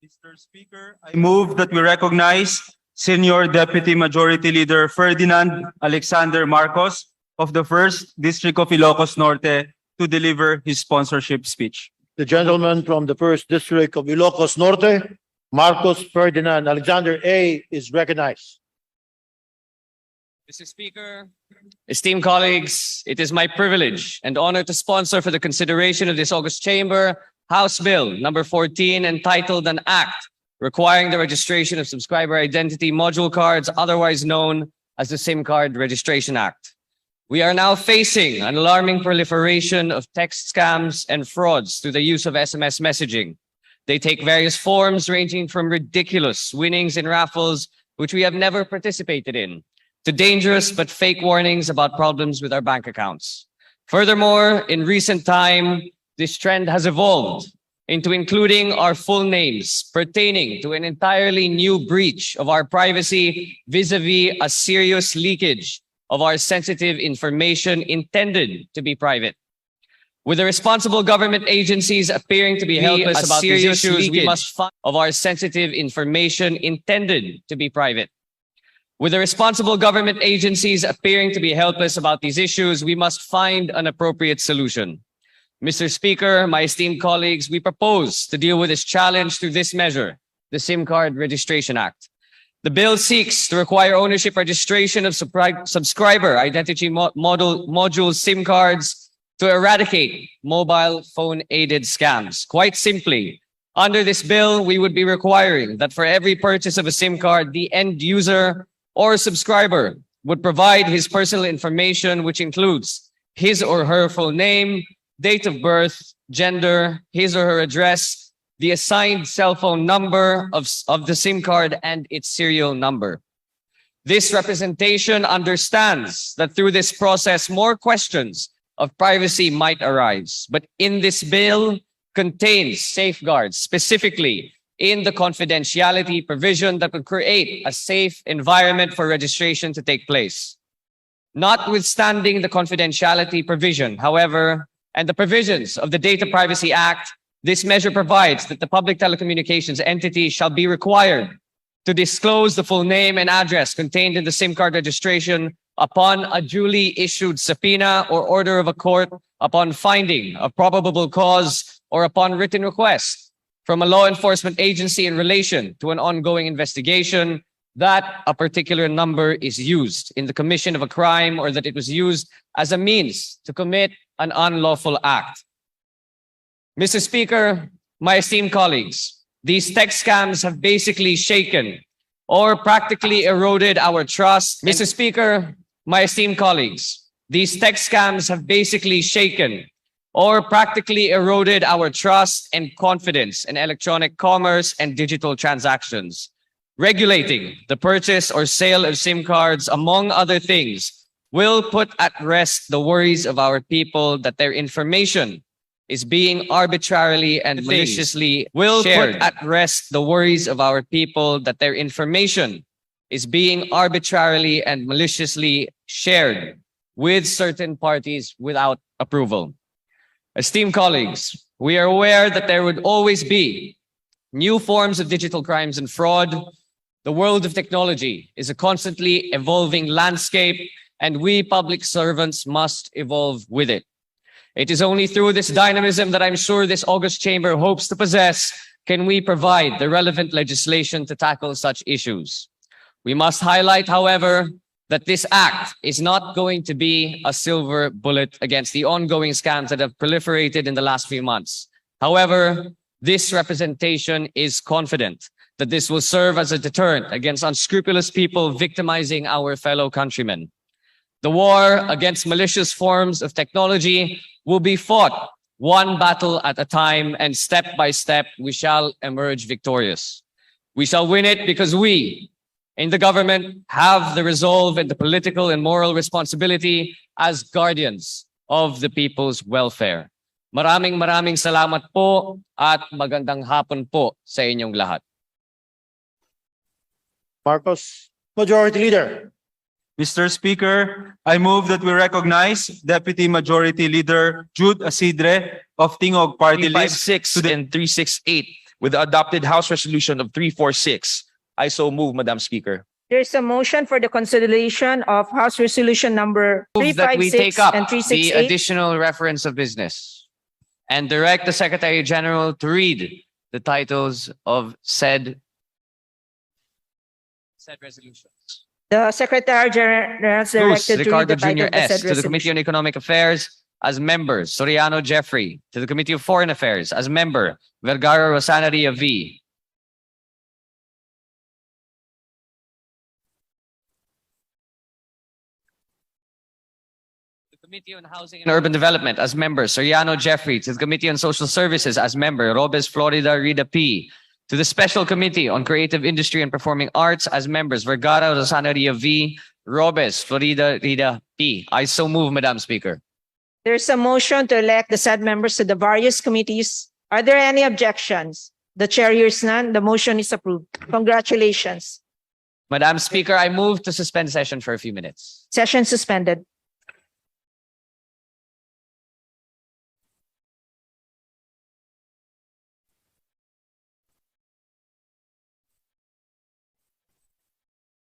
Mr. Speaker, I move that we recognize Senior Deputy Majority Leader Ferdinand Alexander Marcos of the 1st District of Ilocos Norte to deliver his sponsorship speech. The gentleman from the 1st District of Ilocos Norte, Marcos Ferdinand Alexander A, is recognized. Mr. Speaker, esteemed colleagues, it is my privilege and honor to sponsor for the consideration of this August Chamber House Bill number 14 entitled an Act requiring the registration of subscriber identity module cards, otherwise known as the SIM Card Registration Act. We are now facing an alarming proliferation of text scams and frauds through the use of SMS messaging. They take various forms ranging from ridiculous winnings in raffles, which we have never participated in, to dangerous but fake warnings about problems with our bank accounts. Furthermore, in recent time, this trend has evolved into including our full names pertaining to an entirely new breach of our privacy vis-a-vis a serious leakage of our sensitive information intended to be private. With the responsible government agencies appearing to be helpless about these issues, we must find of our sensitive information intended to be private. With the responsible government agencies appearing to be helpless about these issues, we must find an appropriate solution. Mr. Speaker, my esteemed colleagues, we propose to deal with this challenge through this measure, the SIM Card Registration Act. The bill seeks to require ownership registration of subscriber identity module SIM cards to eradicate mobile phone-aided scams. Quite simply, under this bill, we would be requiring that for every purchase of a SIM card, the end user or subscriber would provide his personal information, which includes his or her full name, date of birth, gender, his or her address, the assigned cell phone number of the SIM card, and its serial number. This representation understands that through this process, more questions of privacy might arise. But in this bill contains safeguards, specifically in the confidentiality provision that would create a safe environment for registration to take place. Notwithstanding the confidentiality provision, however, and the provisions of the Data Privacy Act, this measure provides that the public telecommunications entity shall be required to disclose the full name and address contained in the SIM card registration upon a duly issued subpoena or order of a court, upon finding of probable cause, or upon written request from a law enforcement agency in relation to an ongoing investigation that a particular number is used in the commission of a crime or that it was used as a means to commit an unlawful act. Mr. Speaker, my esteemed colleagues, these text scams have basically shaken or practically eroded our trust. Mr. Speaker, my esteemed colleagues, these text scams have basically shaken or practically eroded our trust and confidence in electronic commerce and digital transactions. Regulating the purchase or sale of SIM cards, among other things, will put at rest the worries of our people that their information is being arbitrarily and maliciously shared. Put at rest the worries of our people that their information is being arbitrarily and maliciously shared with certain parties without approval. Esteemed colleagues, we are aware that there would always be new forms of digital crimes and fraud. The world of technology is a constantly evolving landscape, and we public servants must evolve with it. It is only through this dynamism that I'm sure this August Chamber hopes to possess can we provide the relevant legislation to tackle such issues. We must highlight, however, that this act is not going to be a silver bullet against the ongoing scams that have proliferated in the last few months. However, this representation is confident that this will serve as a deterrent against unscrupulous people victimizing our fellow countrymen. The war against malicious forms of technology will be fought one battle at a time, and step by step, we shall emerge victorious. We shall win it because we, in the government, have the resolve and the political and moral responsibility as guardians of the people's welfare. Maraming salamat po at magandang hapon po sa inyong lahat. Marcos, Majority Leader. Mr. Speaker, I move that we recognize Deputy Majority Leader Jude Asidre of Tingog Party List 356 and 368. with the adopted House Resolution of 346. I so move, Madam Speaker. There is a motion for the consideration of House Resolution number Move that we take 356 up and the 368. additional reference of business and direct the Secretary General to read the titles of said resolutions. The Secretary General is Cruz, directed to read Ricardo the title Jr. of the S. said To the Committee resolution. on Economic Affairs as members, Soriano Jeffrey. To the Committee of Foreign Affairs as member, Vergara Rosana Ria V. The Committee on Housing and Urban Development as member, Soriano Jeffrey. To the Committee on Social Services as member, Robes Florida Rida P. To the Special Committee on Creative Industry and Performing Arts as members, Vergara Rosana Ria V. Robes Florida Rida P. I so move, Madam Speaker. There is a motion to elect the said members to the various committees. Are there any objections? The chair hears none. The motion is approved. Congratulations. Madam Speaker, I move to suspend session for a few minutes. Session suspended.